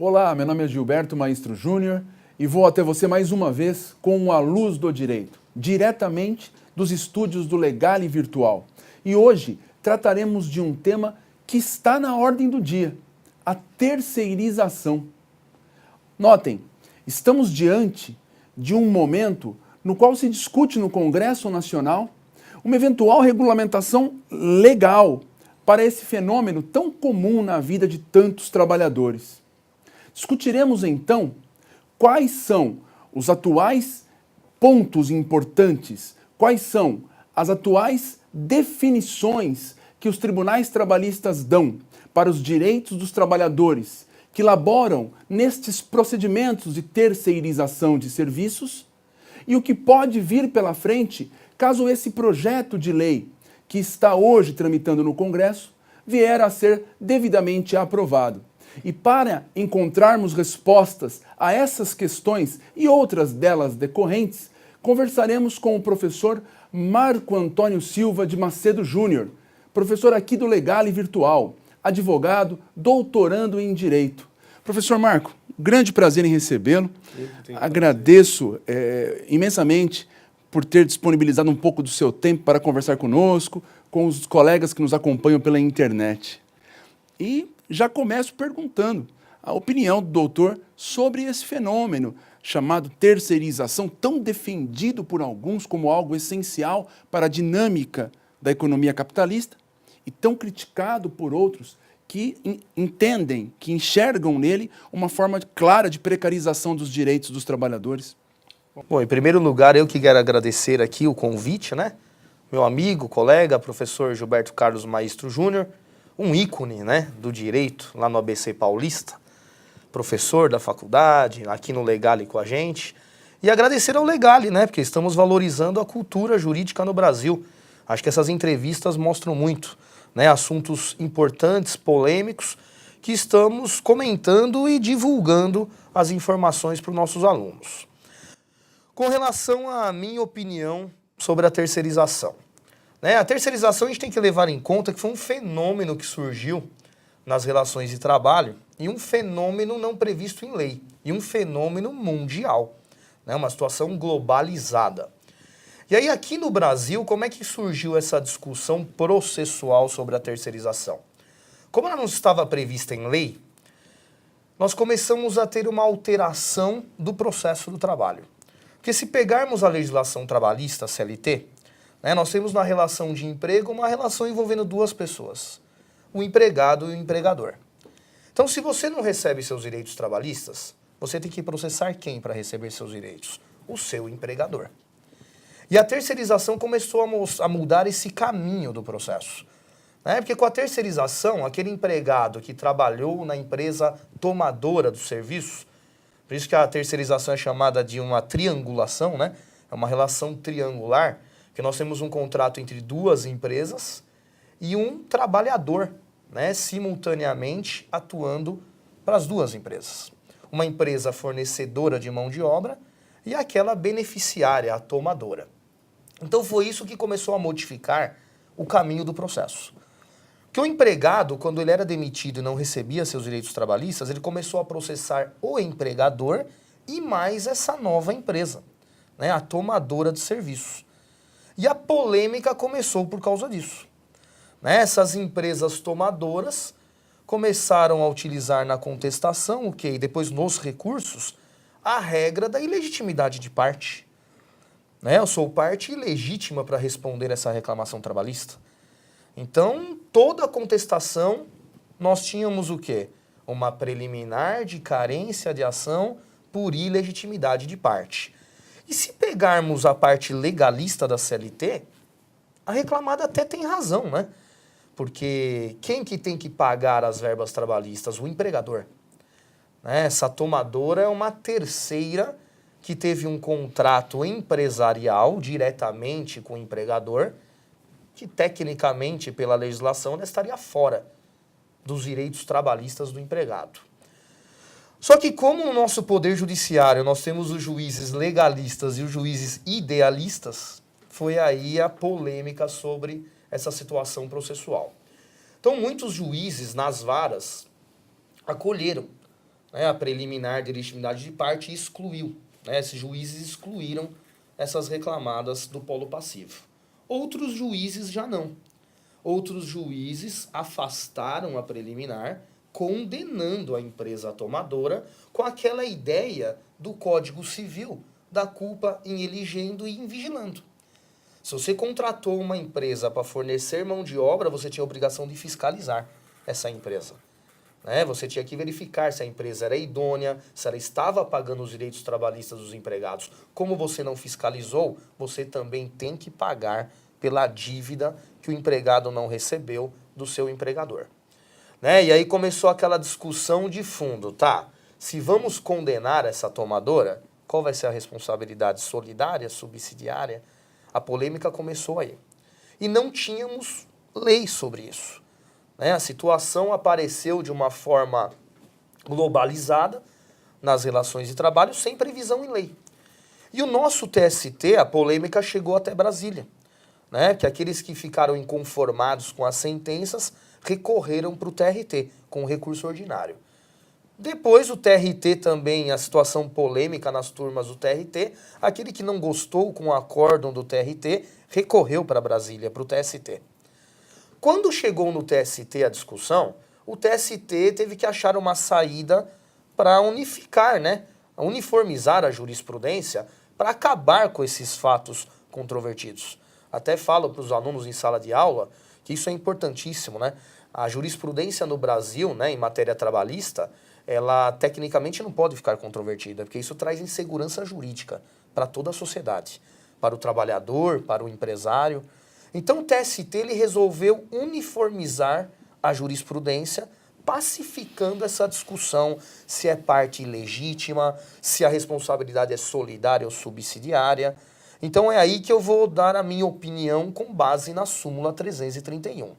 Olá, meu nome é Gilberto Maestro Júnior e vou até você mais uma vez com a luz do direito, diretamente dos estúdios do Legale Virtual. E hoje trataremos de um tema que está na ordem do dia, a terceirização. Notem, estamos diante de um momento no qual se discute no Congresso Nacional uma eventual regulamentação legal para esse fenômeno tão comum na vida de tantos trabalhadores. Discutiremos então quais são os atuais pontos importantes, quais são as atuais definições que os tribunais trabalhistas dão para os direitos dos trabalhadores que laboram nestes procedimentos de terceirização de serviços e o que pode vir pela frente caso esse projeto de lei que está hoje tramitando no Congresso vier a ser devidamente aprovado. E para encontrarmos respostas a essas questões e outras delas decorrentes, conversaremos com o professor Marco Antônio Silva de Macedo Júnior, professor aqui do Legale Virtual, advogado, doutorando em Direito. Professor Marco, grande prazer em recebê-lo. Agradeço imensamente por ter disponibilizado um pouco do seu tempo para conversar conosco, com os colegas que nos acompanham pela internet. E já começo perguntando a opinião do doutor sobre esse fenômeno chamado terceirização, tão defendido por alguns como algo essencial para a dinâmica da economia capitalista e tão criticado por outros que entendem, que enxergam nele uma forma clara de precarização dos direitos dos trabalhadores. Bom, em primeiro lugar, eu que quero agradecer aqui o convite, né? Meu amigo, colega, professor Gilberto Carlos Maestro Júnior, um ícone, né, do direito lá no ABC Paulista, professor da faculdade, aqui no Legale com a gente. E agradecer ao Legale, né, porque estamos valorizando a cultura jurídica no Brasil. Acho que essas entrevistas mostram muito, né, assuntos importantes, polêmicos, que estamos comentando e divulgando as informações para os nossos alunos. Com relação à minha opinião sobre a terceirização, né, a terceirização a gente tem que levar em conta que foi um fenômeno que surgiu nas relações de trabalho e um fenômeno não previsto em lei, e um fenômeno mundial, né, uma situação globalizada. E aí aqui no Brasil, como é que surgiu essa discussão processual sobre a terceirização? Como ela não estava prevista em lei, nós começamos a ter uma alteração do processo do trabalho. Porque se pegarmos a legislação trabalhista, a CLT, né, nós temos na relação de emprego uma relação envolvendo duas pessoas, o empregado e o empregador. Então, se você não recebe seus direitos trabalhistas, você tem que processar quem para receber seus direitos? O seu empregador. E a terceirização começou a mudar esse caminho do processo. Né? Porque com a terceirização, aquele empregado que trabalhou na empresa tomadora dos serviços, por isso que a terceirização é chamada de uma triangulação, né? É uma relação triangular, que nós temos um contrato entre duas empresas e um trabalhador, né, simultaneamente atuando para as duas empresas. Uma empresa fornecedora de mão de obra e aquela beneficiária, a tomadora. Então foi isso que começou a modificar o caminho do processo. Porque o empregado, quando ele era demitido e não recebia seus direitos trabalhistas, ele começou a processar o empregador e mais essa nova empresa, né, a tomadora de serviços. E a polêmica começou por causa disso. Né? Essas empresas tomadoras começaram a utilizar na contestação, o quê? E depois nos recursos, a regra da ilegitimidade de parte. Né? Eu sou parte ilegítima para responder essa reclamação trabalhista. Então, toda a contestação, nós tínhamos o quê? Uma preliminar de carência de ação por ilegitimidade de parte. E se pegarmos a parte legalista da CLT, a reclamada até tem razão, né? Porque quem que tem que pagar as verbas trabalhistas? O empregador. Né? Essa tomadora é uma terceira que teve um contrato empresarial diretamente com o empregador, que tecnicamente, pela legislação, ela estaria fora dos direitos trabalhistas do empregado. Só que como no nosso poder judiciário nós temos os juízes legalistas e os juízes idealistas, foi aí a polêmica sobre essa situação processual. Então muitos juízes nas varas acolheram, né, a preliminar de legitimidade de parte e excluiu. Né, esses juízes excluíram essas reclamadas do polo passivo. Outros juízes já não. Outros juízes afastaram a preliminar, condenando a empresa tomadora com aquela ideia do Código Civil da culpa em eligendo e em vigilando. Se você contratou uma empresa para fornecer mão de obra, você tinha a obrigação de fiscalizar essa empresa. Né? Você tinha que verificar se a empresa era idônea, se ela estava pagando os direitos trabalhistas dos empregados. Como você não fiscalizou, você também tem que pagar pela dívida que o empregado não recebeu do seu empregador. Né? E aí começou aquela discussão de fundo, tá? Se vamos condenar essa tomadora, qual vai ser a responsabilidade solidária, subsidiária? A polêmica começou aí. E não tínhamos lei sobre isso. Né? A situação apareceu de uma forma globalizada nas relações de trabalho, sem previsão em lei. E o nosso TST, a polêmica chegou até Brasília. Né? Que aqueles que ficaram inconformados com as sentenças recorreram para o TRT, com recurso ordinário. Depois o TRT também, a situação polêmica nas turmas do TRT, aquele que não gostou com o acórdão do TRT, recorreu para Brasília, para o TST. Quando chegou no TST a discussão, o TST teve que achar uma saída para unificar, né? Uniformizar a jurisprudência para acabar com esses fatos controvertidos. Até falo para os alunos em sala de aula que isso é importantíssimo, né? A jurisprudência no Brasil, né, em matéria trabalhista, ela tecnicamente não pode ficar controvertida, porque isso traz insegurança jurídica para toda a sociedade, para o trabalhador, para o empresário. Então o TST ele resolveu uniformizar a jurisprudência, pacificando essa discussão se é parte ilegítima, se a responsabilidade é solidária ou subsidiária. Então é aí que eu vou dar a minha opinião com base na súmula 331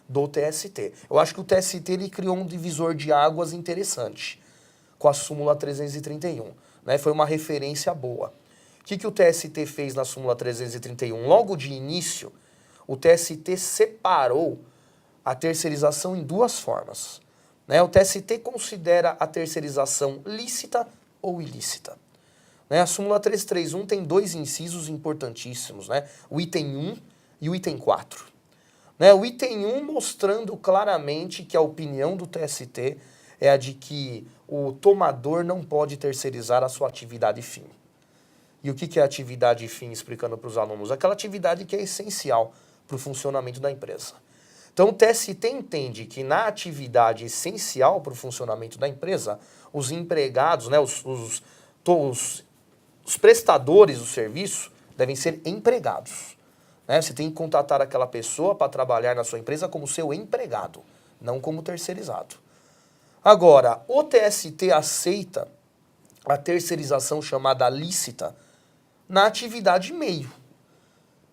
do TST. Eu acho que o TST ele criou um divisor de águas interessante com a súmula 331. Né? Foi uma referência boa. O que o TST fez na súmula 331? Logo de início, o TST separou a terceirização em duas formas. Né? O TST considera a terceirização lícita ou ilícita. Né? A súmula 331 tem dois incisos importantíssimos, né? O item 1 e o item 4. Né? O item 1 mostrando claramente que a opinião do TST é a de que o tomador não pode terceirizar a sua atividade fim. E o que é atividade fim, explicando para os alunos? Aquela atividade que é essencial para o funcionamento da empresa. Então o TST entende que na atividade essencial para o funcionamento da empresa, os empregados, né, os prestadores do serviço devem ser empregados. Né? Você tem que contratar aquela pessoa para trabalhar na sua empresa como seu empregado, não como terceirizado. Agora, o TST aceita a terceirização chamada lícita na atividade meio.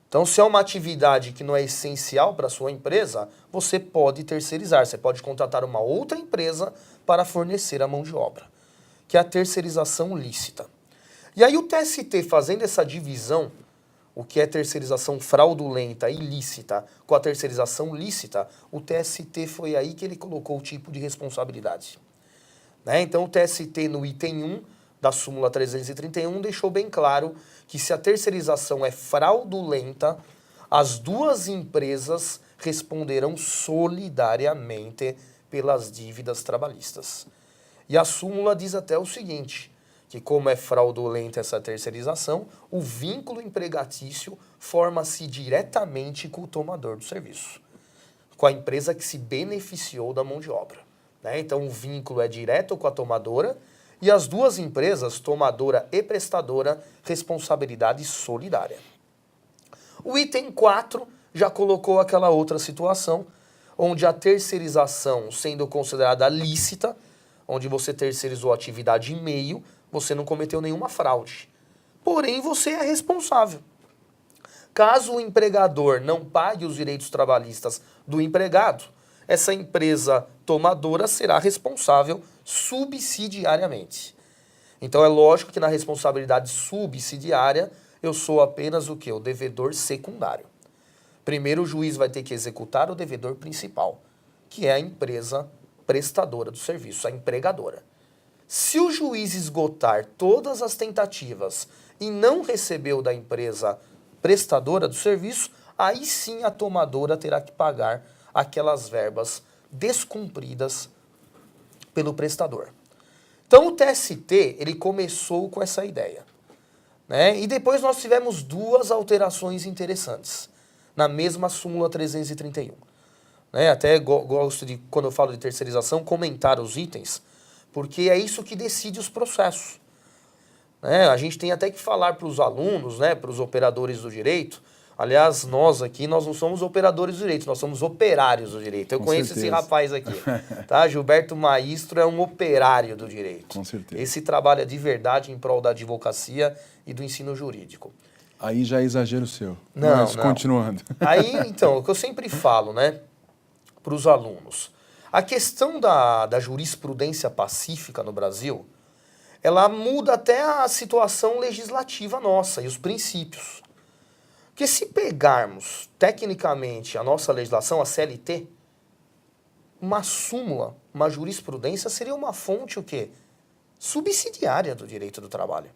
Então, se é uma atividade que não é essencial para a sua empresa, você pode terceirizar. Você pode contratar uma outra empresa para fornecer a mão de obra, que é a terceirização lícita. E aí o TST, fazendo essa divisão, o que é terceirização fraudulenta e ilícita com a terceirização lícita, o TST foi aí que ele colocou o tipo de responsabilidade. Né? Então o TST no item 1 da súmula 331 deixou bem claro que se a terceirização é fraudulenta, as duas empresas responderão solidariamente pelas dívidas trabalhistas. E a súmula diz até o seguinte, que como é fraudulenta essa terceirização, o vínculo empregatício forma-se diretamente com o tomador do serviço, com a empresa que se beneficiou da mão de obra. Né? Então o vínculo é direto com a tomadora e as duas empresas, tomadora e prestadora, responsabilidade solidária. O item 4 já colocou aquela outra situação, onde a terceirização sendo considerada lícita, onde você terceirizou a atividade em meio, você não cometeu nenhuma fraude. Porém, você é responsável. Caso o empregador não pague os direitos trabalhistas do empregado, essa empresa tomadora será responsável subsidiariamente. Então é lógico que na responsabilidade subsidiária eu sou apenas o quê? O devedor secundário. Primeiro o juiz vai ter que executar o devedor principal, que é a empresa prestadora do serviço, a empregadora. Se o juiz esgotar todas as tentativas e não recebeu da empresa prestadora do serviço, aí sim a tomadora terá que pagar aquelas verbas descumpridas pelo prestador. Então o TST, ele começou com essa ideia, né? E depois nós tivemos duas alterações interessantes na mesma súmula 331. Né? Até gosto de, quando eu falo de terceirização, comentar os itens, porque é isso que decide os processos. Né? A gente tem até que falar para os alunos, né, para os operadores do direito. Aliás, nós aqui, nós não somos operadores do direito, nós somos operários do direito. Eu Com conheço certeza. esse rapaz aqui, tá? Gilberto Maistro é um operário do direito. Com certeza. Esse trabalha de verdade em prol da advocacia e do ensino jurídico. Aí já é exagero seu. Não, Mas não. continuando. Aí, então, o que eu sempre falo, né, para os alunos, a questão da jurisprudência pacífica no Brasil, ela muda até a situação legislativa nossa e os princípios. Porque se pegarmos, tecnicamente, a nossa legislação, a CLT, uma súmula, uma jurisprudência seria uma fonte o quê? Subsidiária do direito do trabalho.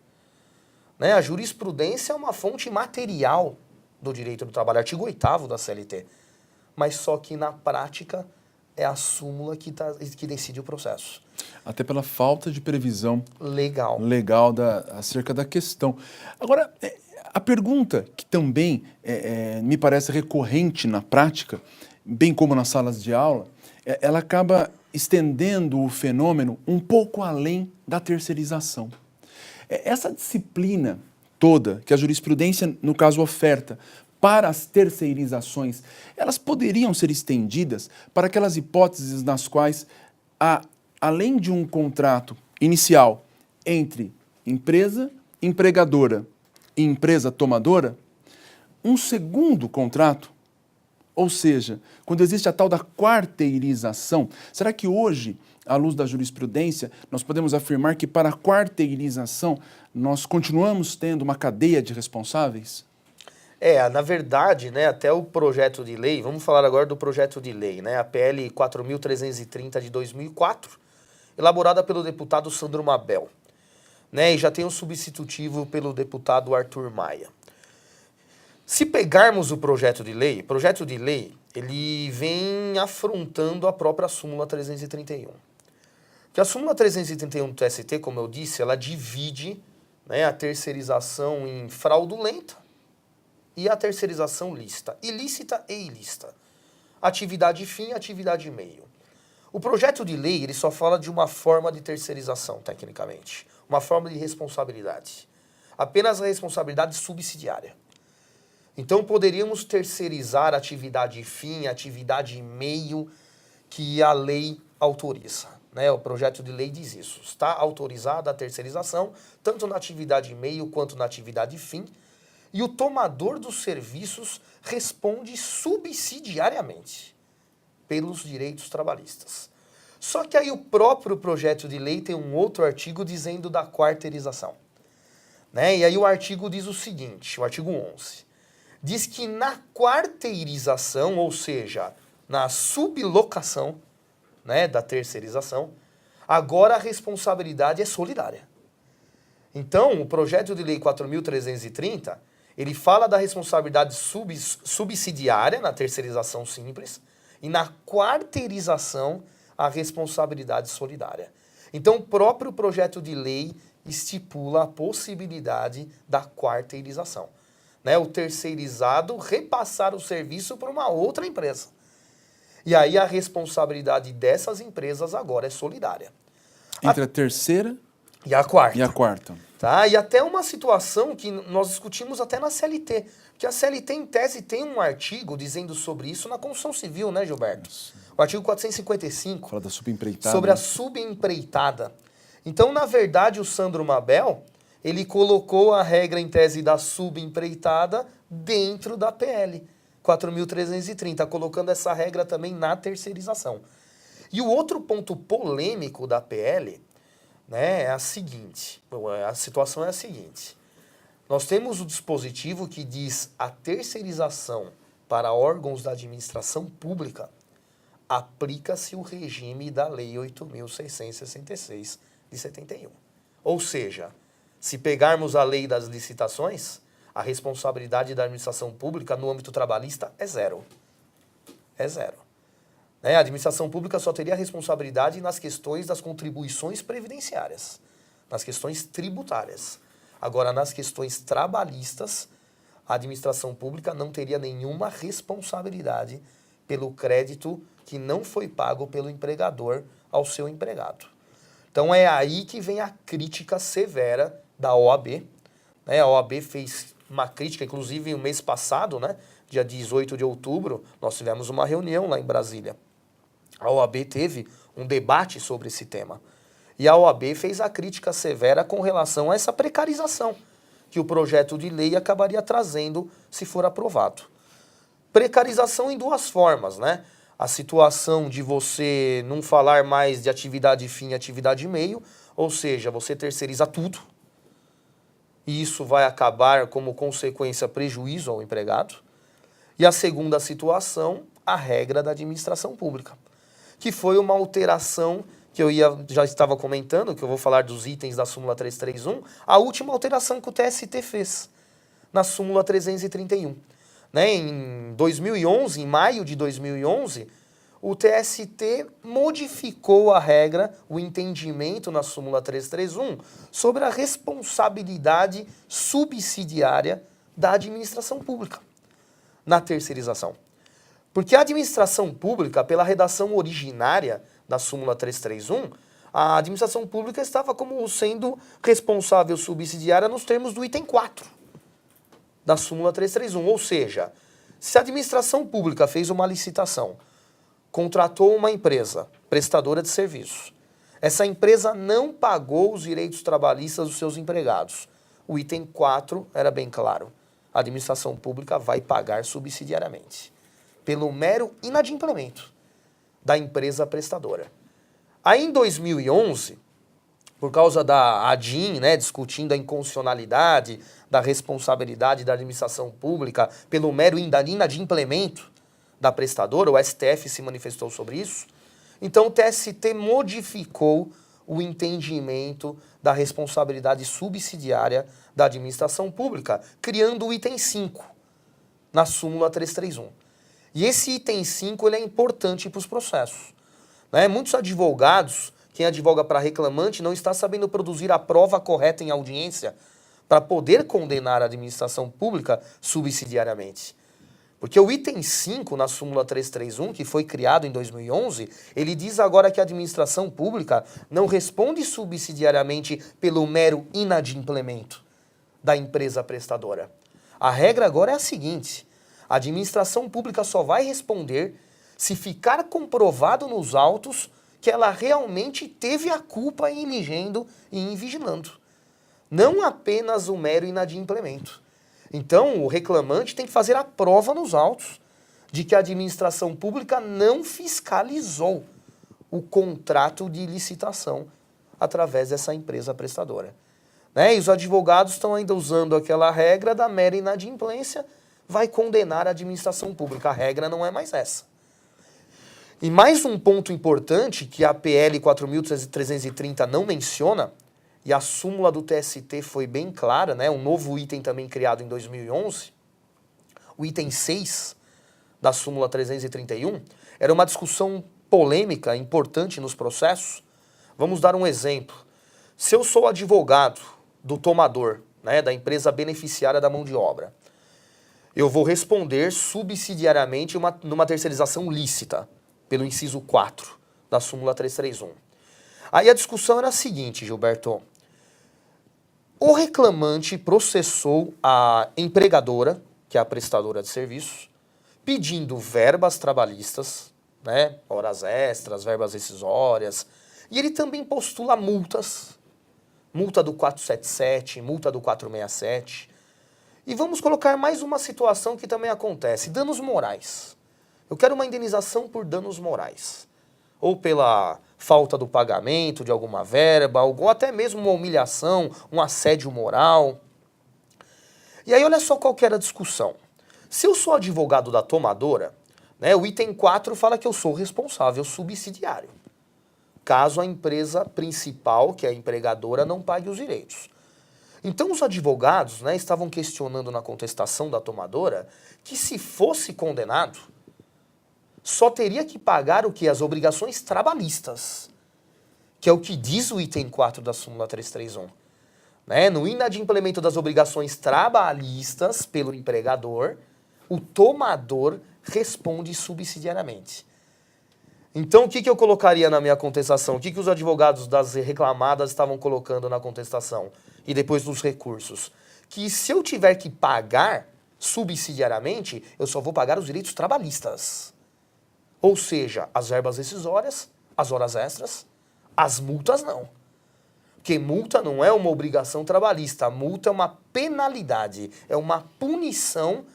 Né? A jurisprudência é uma fonte material do direito do trabalho, artigo 8º da CLT. Mas só que na prática é a súmula que decide o processo. Até pela falta de previsão Legal. acerca da questão. Agora, a pergunta que também me parece recorrente na prática, bem como nas salas de aula, ela acaba estendendo o fenômeno um pouco além da terceirização. Essa disciplina toda que a jurisprudência, no caso, oferta para as terceirizações, elas poderiam ser estendidas para aquelas hipóteses nas quais, além de um contrato inicial entre empresa empregadora e empresa tomadora, um segundo contrato, ou seja, quando existe a tal da quarteirização, será que hoje, à luz da jurisprudência, nós podemos afirmar que para a quarteirização nós continuamos tendo uma cadeia de responsáveis? Na verdade, né, até o projeto de lei, vamos falar agora do projeto de lei, né, a PL 4.330 de 2004, elaborada pelo deputado Sandro Mabel, né, e já tem um substitutivo pelo deputado Arthur Maia. Se pegarmos o projeto de lei, ele vem afrontando a própria súmula 331. Porque a súmula 331 do TST, como eu disse, ela divide, né, a terceirização em fraudulenta e a terceirização lícita, ilícita e ilícita. Atividade fim e atividade meio. O projeto de lei, ele só fala de uma forma de terceirização, tecnicamente. Uma forma de responsabilidade. Apenas a responsabilidade subsidiária. Então, poderíamos terceirizar a atividade fim, a atividade meio, que a lei autoriza. Né? O projeto de lei diz isso. Está autorizada a terceirização, tanto na atividade meio quanto na atividade fim, e o tomador dos serviços responde subsidiariamente pelos direitos trabalhistas. Só que aí o próprio projeto de lei tem um outro artigo dizendo da quarteirização. Né? E aí o artigo diz o seguinte, o artigo 11, diz que na quarteirização, ou seja, na sublocação, né, da terceirização, agora a responsabilidade é solidária. Então, o projeto de lei 4.330, ele fala da responsabilidade subsidiária na terceirização simples e na quarteirização a responsabilidade solidária. Então, o próprio projeto de lei estipula a possibilidade da quarteirização. Né? O terceirizado repassar o serviço para uma outra empresa. E aí a responsabilidade dessas empresas agora é solidária. Entre a terceira e a quarta. E a quarta. Tá? E até uma situação que nós discutimos até na CLT. Porque a CLT, em tese, tem um artigo dizendo sobre isso na Constituição Civil, né, Gilberto? O artigo 455. Fala da subempreitada. Sobre a subempreitada. Então, na verdade, o Sandro Mabel, ele colocou a regra em tese da subempreitada dentro da PL 4.330, colocando essa regra também na terceirização. E o outro ponto polêmico da PL, né, é a seguinte, a situação é a seguinte. Nós temos o dispositivo que diz a terceirização para órgãos da administração pública aplica-se o regime da Lei 8.666 de 71. Ou seja, se pegarmos a lei das licitações, a responsabilidade da administração pública no âmbito trabalhista é zero. É zero. A administração pública só teria responsabilidade nas questões das contribuições previdenciárias, nas questões tributárias. Agora, nas questões trabalhistas, a administração pública não teria nenhuma responsabilidade pelo crédito que não foi pago pelo empregador ao seu empregado. Então é aí que vem a crítica severa da OAB. A OAB fez uma crítica, inclusive no mês passado, dia 18 de outubro, nós tivemos uma reunião lá em Brasília. A OAB teve um debate sobre esse tema. E a OAB fez a crítica severa com relação a essa precarização que o projeto de lei acabaria trazendo se for aprovado. Precarização em duas formas, A situação de você não falar mais de atividade fim e atividade meio, ou seja, você terceiriza tudo, e isso vai acabar como consequência prejuízo ao empregado. E a segunda situação, a regra da administração pública, que foi uma alteração que já estava comentando, que eu vou falar dos itens da súmula 331, a última alteração que o TST fez na súmula 331. Em 2011, em maio de 2011, o TST modificou a regra, o entendimento na súmula 331 sobre a responsabilidade subsidiária da administração pública na terceirização. Porque a administração pública, pela redação originária da súmula 331, a administração pública estava como sendo responsável subsidiária nos termos do item 4 da súmula 331. Ou seja, se a administração pública fez uma licitação, contratou uma empresa prestadora de serviços, essa empresa não pagou os direitos trabalhistas dos seus empregados. O item 4 era bem claro. A administração pública vai pagar subsidiariamente, pelo mero inadimplemento da empresa prestadora. Aí em 2011, por causa da ADIM, discutindo a inconstitucionalidade da responsabilidade da administração pública pelo mero inadimplemento da prestadora, o STF se manifestou sobre isso, então o TST modificou o entendimento da responsabilidade subsidiária da administração pública, criando o item 5 na súmula 331. E esse item 5 ele é importante para os processos. Muitos advogados, quem advoga para reclamante, não está sabendo produzir a prova correta em audiência para poder condenar a administração pública subsidiariamente. Porque o item 5 na súmula 331, que foi criado em 2011, ele diz agora que a administração pública não responde subsidiariamente pelo mero inadimplemento da empresa prestadora. A regra agora é a seguinte: a administração pública só vai responder se ficar comprovado nos autos que ela realmente teve a culpa em ligendo e em vigilando. Não apenas o mero inadimplemento. Então, o reclamante tem que fazer a prova nos autos de que a administração pública não fiscalizou o contrato de licitação através dessa empresa prestadora. E os advogados estão ainda usando aquela regra da mera inadimplência, vai condenar a administração pública. A regra não é mais essa. E mais um ponto importante que a PL 4.330 não menciona, e a súmula do TST foi bem clara, um novo item também criado em 2011, o item 6 da súmula 331, era uma discussão polêmica, importante nos processos. Vamos dar um exemplo. Se eu sou advogado do tomador, da empresa beneficiária da mão de obra, eu vou responder subsidiariamente numa terceirização lícita, pelo inciso 4 da súmula 331. Aí a discussão era a seguinte, Gilberto. O reclamante processou a empregadora, que é a prestadora de serviços, pedindo verbas trabalhistas, horas extras, verbas rescisórias, e ele também postula multas, multa do 477, multa do 467. E vamos colocar mais uma situação que também acontece, danos morais. Eu quero uma indenização por danos morais, ou pela falta do pagamento de alguma verba, ou até mesmo uma humilhação, um assédio moral. E aí olha só qual que era a discussão. Se eu sou advogado da tomadora, o item 4 fala que eu sou responsável subsidiário. caso a empresa principal, que é a empregadora, não pague os direitos. Então os advogados, né, estavam questionando na contestação da tomadora que se fosse condenado, só teria que pagar o que? As obrigações trabalhistas, que é o que diz o item 4 da súmula 331. Né? No inadimplemento das obrigações trabalhistas pelo empregador, o tomador responde subsidiariamente. Então, o que eu colocaria na minha contestação? O que os advogados das reclamadas estavam colocando na contestação? E depois dos recursos? Que se eu tiver que pagar subsidiariamente, eu só vou pagar os direitos trabalhistas. Ou seja, as verbas rescisórias, as horas extras, as multas não. Porque multa não é uma obrigação trabalhista, a multa é uma penalidade, é uma punição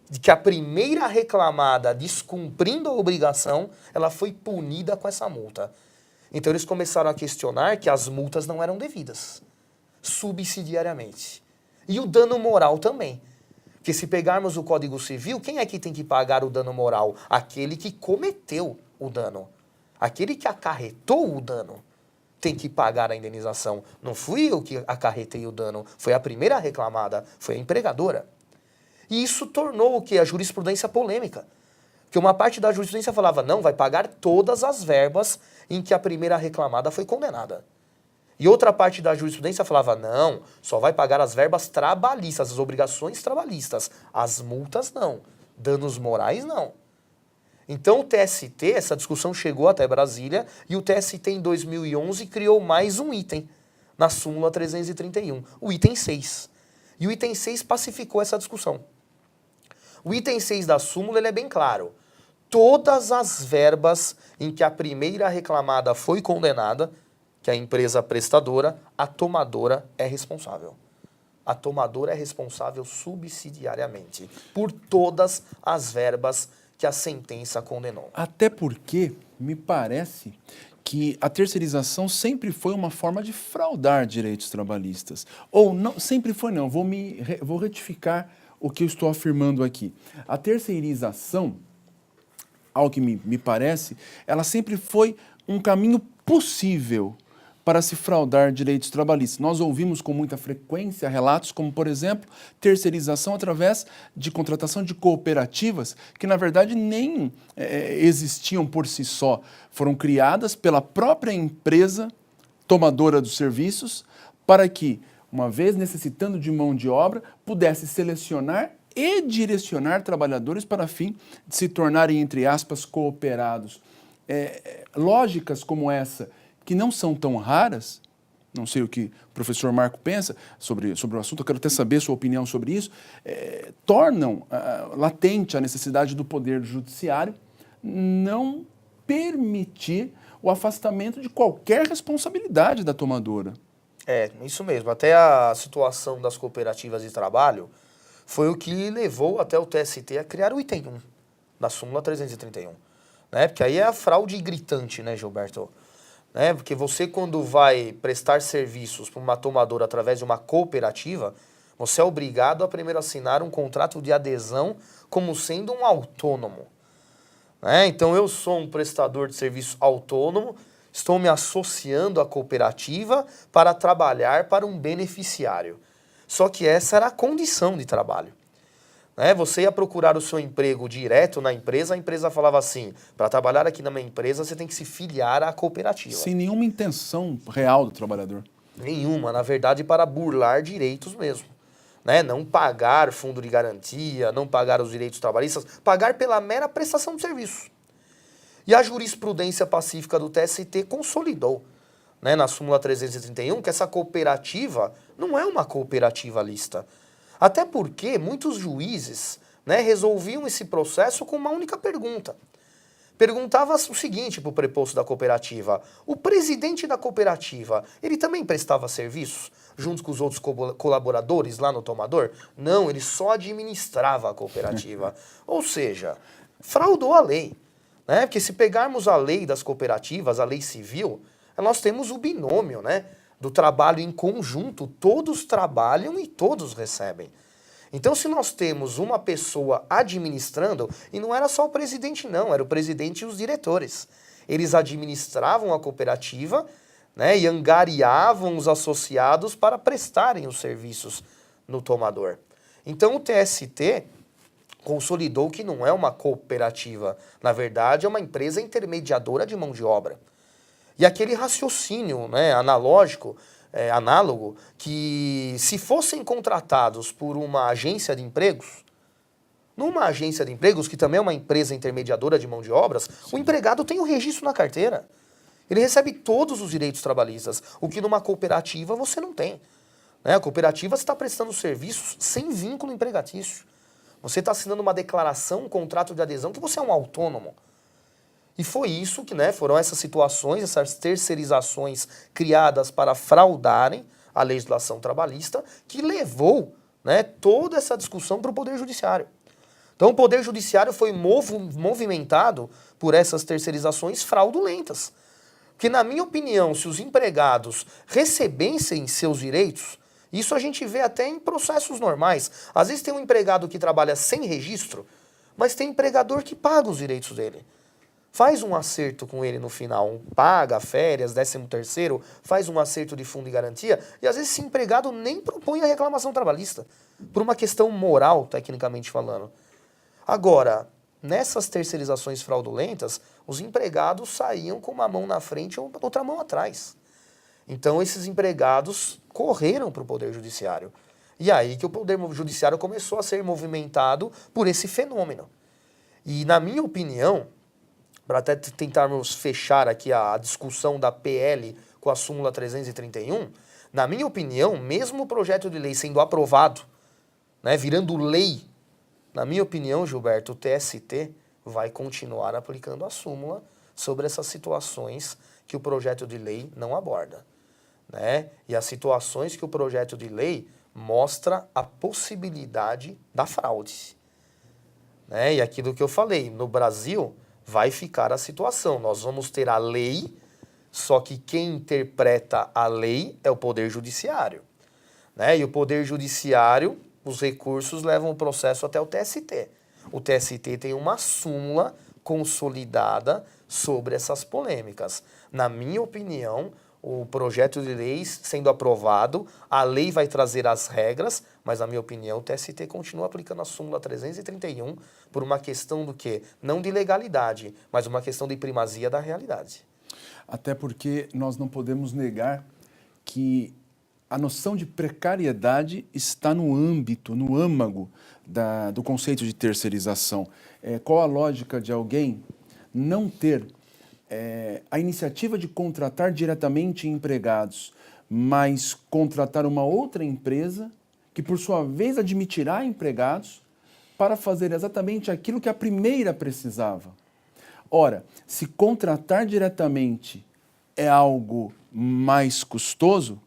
de que a primeira reclamada, descumprindo a obrigação, ela foi punida com essa multa. Então eles começaram a questionar que as multas não eram devidas, subsidiariamente. E o dano moral também. Porque se pegarmos o Código Civil, quem é que tem que pagar o dano moral? Aquele que cometeu o dano. Aquele que acarretou o dano tem que pagar a indenização. Não fui eu que acarretei o dano, foi a primeira reclamada, foi a empregadora. E isso tornou o quê? A jurisprudência polêmica. Porque uma parte da jurisprudência falava, não, vai pagar todas as verbas em que a primeira reclamada foi condenada. E outra parte da jurisprudência falava, não, só vai pagar as verbas trabalhistas, as obrigações trabalhistas. As multas não, danos morais não. Então o TST, essa discussão chegou até Brasília, e o TST em 2011 criou mais um item na súmula 331, o item 6. E o item 6 pacificou essa discussão. O item 6 da súmula ele é bem claro. Todas as verbas em que a primeira reclamada foi condenada, que é a empresa prestadora, a tomadora é responsável. A tomadora é responsável subsidiariamente por todas as verbas que a sentença condenou. Até porque me parece que a terceirização sempre foi uma forma de fraudar direitos trabalhistas. Ou não, sempre foi não, vou retificar o que eu estou afirmando aqui. A terceirização, ao que me parece, ela sempre foi um caminho possível para se fraudar direitos trabalhistas. Nós ouvimos com muita frequência relatos como, por exemplo, terceirização através de contratação de cooperativas que, na verdade, nem existiam por si só. Foram criadas pela própria empresa tomadora dos serviços para que, uma vez necessitando de mão de obra, pudesse selecionar e direcionar trabalhadores para fim de se tornarem, entre aspas, cooperados. Lógicas como essa, que não são tão raras, não sei o que o professor Marco pensa sobre o assunto, eu quero até saber sua opinião sobre isso, tornam latente a necessidade do Poder Judiciário não permitir o afastamento de qualquer responsabilidade da tomadora. Isso mesmo. Até a situação das cooperativas de trabalho foi o que levou até o TST a criar o item 1 da súmula 331. Né? Porque aí é a fraude gritante, né, Gilberto? Né? Porque você, quando vai prestar serviços para uma tomadora através de uma cooperativa, você é obrigado a primeiro assinar um contrato de adesão como sendo um autônomo. Né? Então, eu sou um prestador de serviço autônomo, estou me associando à cooperativa para trabalhar para um beneficiário. Só que essa era a condição de trabalho. Né? Você ia procurar o seu emprego direto na empresa, a empresa falava assim, para trabalhar aqui na minha empresa você tem que se filiar à cooperativa. Sem nenhuma intenção real do trabalhador. Nenhuma, na verdade, para burlar direitos mesmo. Né? Não pagar fundo de garantia, não pagar os direitos trabalhistas, pagar pela mera prestação de serviço. E a jurisprudência pacífica do TST consolidou, né, na súmula 331, que essa cooperativa não é uma cooperativa lista. Até porque muitos juízes, né, resolviam esse processo com uma única pergunta. Perguntava o seguinte para o preposto da cooperativa: o presidente da cooperativa, ele também prestava serviços junto com os outros colaboradores lá no tomador? Não, ele só administrava a cooperativa. Ou seja, fraudou a lei. Né? Porque se pegarmos a lei das cooperativas, a lei civil, nós temos o binômio, né, do trabalho em conjunto, todos trabalham e todos recebem. Então, se nós temos uma pessoa administrando, e não era só o presidente não, era o presidente e os diretores. Eles administravam a cooperativa, né, e angariavam os associados para prestarem os serviços no tomador. Então o TST consolidou que não é uma cooperativa, na verdade é uma empresa intermediadora de mão de obra. E aquele raciocínio, né, análogo, que se fossem contratados por uma agência de empregos, numa agência de empregos, que também é uma empresa intermediadora de mão de obras, o empregado tem o registro na carteira. Ele recebe todos os direitos trabalhistas, o que numa cooperativa você não tem. Né? A cooperativa está prestando serviços sem vínculo empregatício. Você está assinando uma declaração, um contrato de adesão, que você é um autônomo. E foi isso que, né, foram essas situações, essas terceirizações criadas para fraudarem a legislação trabalhista, que levou, né, toda essa discussão para o Poder Judiciário. Então o Poder Judiciário foi movimentado por essas terceirizações fraudulentas. Porque, na minha opinião, se os empregados recebessem seus direitos, isso a gente vê até em processos normais. Às vezes tem um empregado que trabalha sem registro, mas tem empregador que paga os direitos dele. Faz um acerto com ele no final, paga férias, 13º, faz um acerto de fundo de garantia, e às vezes esse empregado nem propõe a reclamação trabalhista, por uma questão moral, tecnicamente falando. Agora, nessas terceirizações fraudulentas, os empregados saíam com uma mão na frente ou outra mão atrás. Então esses empregados correram para o Poder Judiciário. E aí que o Poder Judiciário começou a ser movimentado por esse fenômeno. E na minha opinião, para até tentarmos fechar aqui a discussão da PL com a súmula 331, na minha opinião, mesmo o projeto de lei sendo aprovado, né, virando lei, na minha opinião, Gilberto, o TST vai continuar aplicando a súmula sobre essas situações que o projeto de lei não aborda. Né? E as situações que o projeto de lei mostra a possibilidade da fraude. Né? E aquilo que eu falei, no Brasil vai ficar a situação. Nós vamos ter a lei, só que quem interpreta a lei é o Poder Judiciário. Né? E o Poder Judiciário, os recursos levam o processo até o TST. O TST tem uma súmula consolidada sobre essas polêmicas. Na minha opinião, o projeto de lei sendo aprovado, a lei vai trazer as regras, mas na minha opinião o TST continua aplicando a súmula 331 por uma questão do quê? Não de legalidade, mas uma questão de primazia da realidade. Até porque nós não podemos negar que a noção de precariedade está no âmbito, no âmago do conceito de terceirização. Qual a lógica de alguém não ter a iniciativa de contratar diretamente empregados, mas contratar uma outra empresa que, por sua vez, admitirá empregados para fazer exatamente aquilo que a primeira precisava? Ora, se contratar diretamente é algo mais custoso,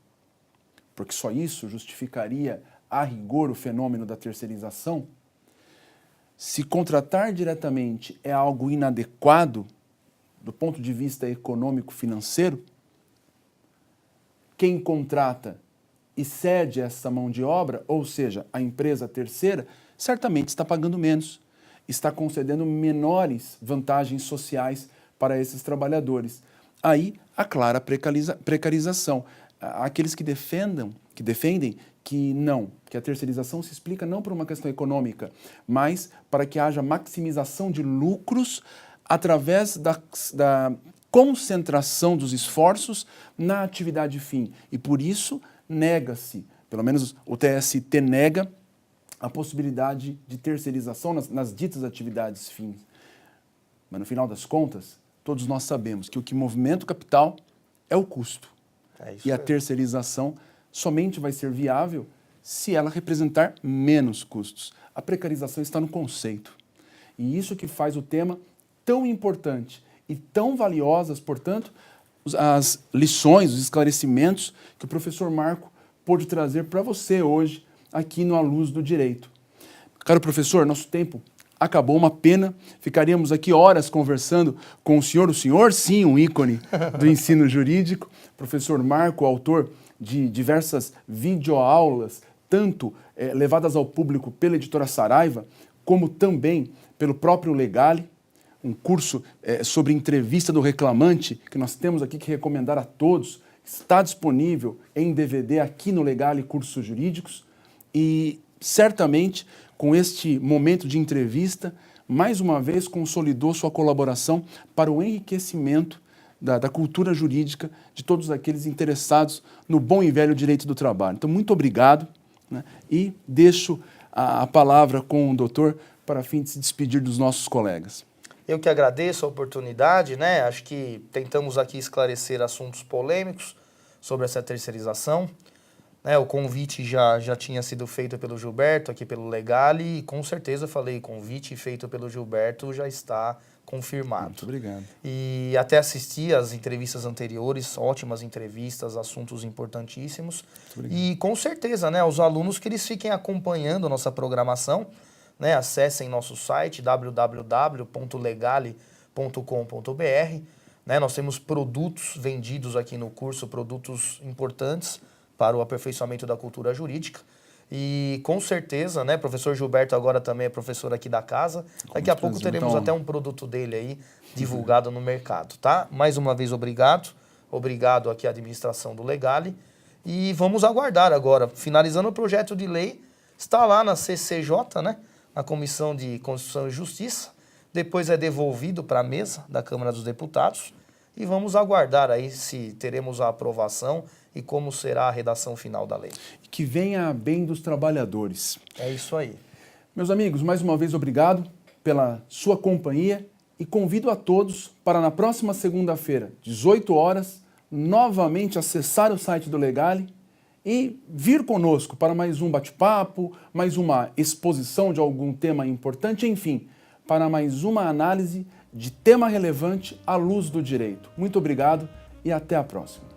porque só isso justificaria, a rigor, o fenômeno da terceirização, se contratar diretamente é algo inadequado, do ponto de vista econômico-financeiro, quem contrata e cede essa mão de obra, ou seja, a empresa terceira, certamente está pagando menos, está concedendo menores vantagens sociais para esses trabalhadores. Aí, a clara precarização. Aqueles que defendem que a terceirização se explica não por uma questão econômica, mas para que haja maximização de lucros através da concentração dos esforços na atividade fim. E por isso nega-se, pelo menos o TST nega, a possibilidade de terceirização nas ditas atividades fins. Mas no final das contas, todos nós sabemos que o que movimenta o capital é o custo. E a terceirização somente vai ser viável se ela representar menos custos. A precarização está no conceito. E isso que faz o tema tão importante e tão valiosas, portanto, as lições, os esclarecimentos que o professor Marco pôde trazer para você hoje, aqui no A Luz do Direito. Caro professor, nosso tempo acabou, uma pena. Ficaríamos aqui horas conversando com o senhor sim, um ícone do ensino jurídico, professor Marco, autor de diversas videoaulas, tanto levadas ao público pela editora Saraiva, como também pelo próprio Legale, um curso sobre entrevista do reclamante, que nós temos aqui que recomendar a todos. Está disponível em DVD aqui no Legale Cursos Jurídicos e certamente com este momento de entrevista, mais uma vez consolidou sua colaboração para o enriquecimento da cultura jurídica de todos aqueles interessados no bom e velho direito do trabalho. Então, muito obrigado, né? E deixo a palavra com o doutor para fim de se despedir dos nossos colegas. Eu que agradeço a oportunidade, né? Acho que tentamos aqui esclarecer assuntos polêmicos sobre essa terceirização. O convite já tinha sido feito pelo Gilberto, aqui pelo Legale, e com certeza eu falei, convite feito pelo Gilberto já está confirmado. Muito obrigado. E até assisti as entrevistas anteriores, ótimas entrevistas, assuntos importantíssimos. E com certeza, né, os alunos que eles fiquem acompanhando nossa programação, né, acessem nosso site www.legale.com.br. Né, nós temos produtos vendidos aqui no curso, produtos importantes para o aperfeiçoamento da cultura jurídica. E com certeza, né, professor Gilberto agora também é professor aqui da casa. Daqui a pouco teremos até um produto dele aí divulgado no mercado, tá? Mais uma vez, obrigado. Obrigado aqui à administração do Legale. E vamos aguardar agora. Finalizando o projeto de lei, está lá na CCJ, né, na Comissão de Constituição e Justiça. Depois é devolvido para a mesa da Câmara dos Deputados. E vamos aguardar aí se teremos a aprovação e como será a redação final da lei. Que venha a bem dos trabalhadores. É isso aí. Meus amigos, mais uma vez obrigado pela sua companhia e convido a todos para na próxima segunda-feira, 18 horas, novamente acessar o site do Legale e vir conosco para mais um bate-papo, mais uma exposição de algum tema importante, enfim, para mais uma análise de tema relevante à luz do direito. Muito obrigado e até a próxima.